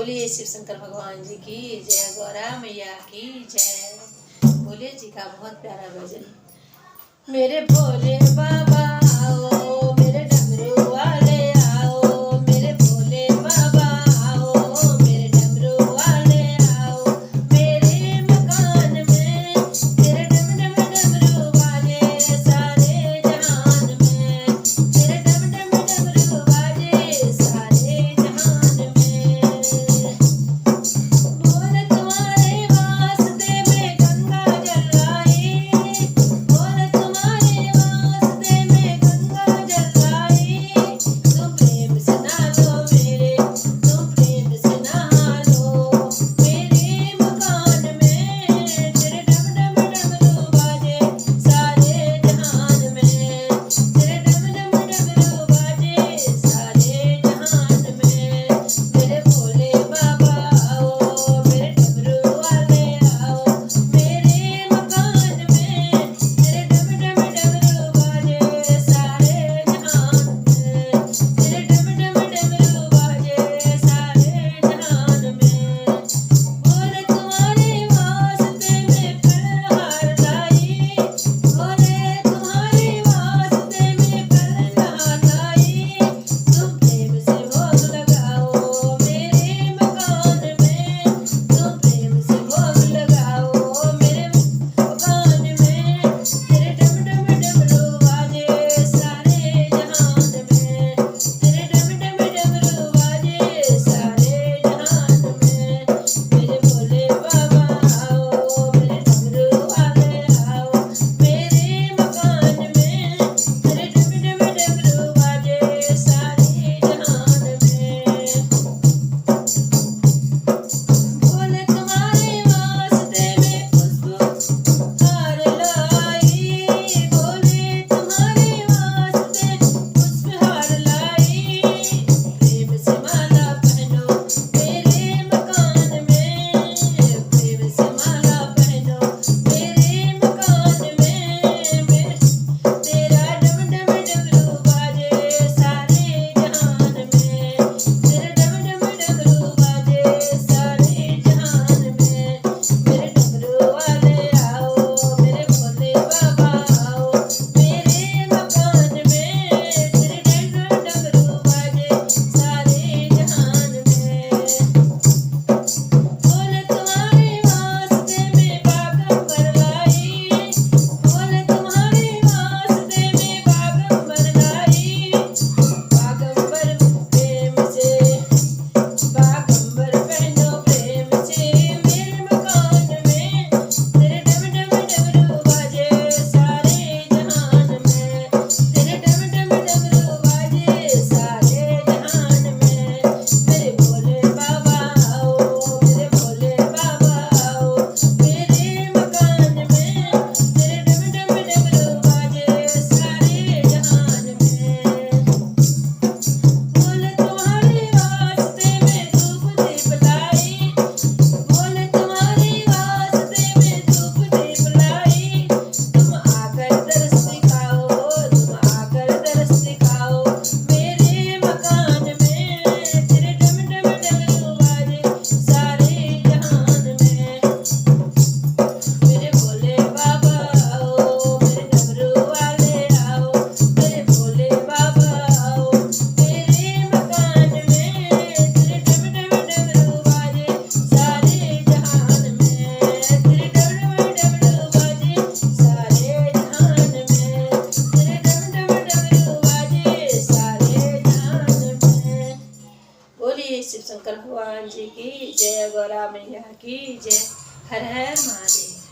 बोलिए शिव शंकर भगवान जी की जय, गौरा मैया की जय। बोलिए जी का बहुत प्यारा भजन। मेरे भोले बाबा आओ, मेरे डमरू वाले आओ, मेरे भोले बाबा आओ, मेरे डमरू वाले आओ। मेरे मकान में तेरे डम डम डमरू बाजे सारे जहान में, तेरे डम डम डमरू बाजे सारे जहान में। बोल तुम्हारे वास्ते में गंगा जल आई, बोल तुम्हारे वास्ते में गंगा जल आई। तुम प्रेम से नहा लो मेरे, तुम प्रेम से नहा लो। मेरे मकान में तेरे डम डम डमरू बाजे सारे जहान में, तेरे डम डम डमरू बाजे सारे जहान में। मेरे भोले बाबा आओ, मेरे डमरू वाले आओ, मेरे मकान में तेरे डम डम डमरू बाजे सारे जहान में, तेरे डम डम डमरू बाजे सारे जहान में। बोले तुम्हारे वास्ते में फलहार लाई, बोले तुम्हारे वास्ते में फलहार लाई। तुम प्रेम से भोग लगाओ मेरे मकान में, तुम प्रेम से भोग लगाओ मेरे मकान में। तेरे डम डम डमरू बाजे सारे जहान में, तेरे डम डम डमरू बाजे सारे जहान में। मेरे भोले बाबा आओ, मेरे डमरू वाले आओ, मेरे मकान में तेरे डम डम डमरू बाजे सारे जहान में। बोले तुम्हारे वास्ते में पुष्प हार लाई, बोले तुम्हारे वास्ते पुष्प हार लाई। प्रेम से माला पहनो मेरे मकान में, प्रेम से माला पहनो मेरे मकान में। तेरा डम डम डमरू बाजे सारे जहान में, तेरे डम डम डमरू बाजे सारे जहान में। मेरे डमरू वाले आओ, मेरे भोले बाबा आओ, मेरे मकान में तेरे डम डमरू बाजे सारे जहान में। बोले तुम्हारे वास्ते में बागंबर लाई, बोले तुम्हारे वास्ते में बागंबर लाई। बागंबर प्रेम से, बागंबर पहनो प्रेम से मेरे मकान में, तेरे डम डम डमरू बाजे सारे जहान में, तेरे डम डम डमरू बाजे सारे जहान में। मेरे भोले बाबा आओ, मेरे भोले बाबा आओ, मेरे मकान में तेरे डम डम डमरू बाजे सारे जहान में। बोले तुम्हारे वास्ते में धूप दीप लाई, बोले तुम्हारे वास्ते में धूप दीप लाई। तुम आकर दरस दिखाओ, तुम आकर दरस दिखाओ मेरे मकान में, तेरे डम डम डमरू बाजे सारे जहान में। मेरे भोले बाबा आओ, मेरे डमरू वाले आओ, मेरे भोले बाबा आओ, मेरे मकान में तेरे डम डम डमरू बाजे सारे जहान में, तेरे डम डम डमरू बाजे सारे जहान में, तेरे डम डम डमरू बाजे सारे जहान में। बोलिए शिव शंकर भगवान जी की जय, गौरा मैया की जय। हर हर महादेव।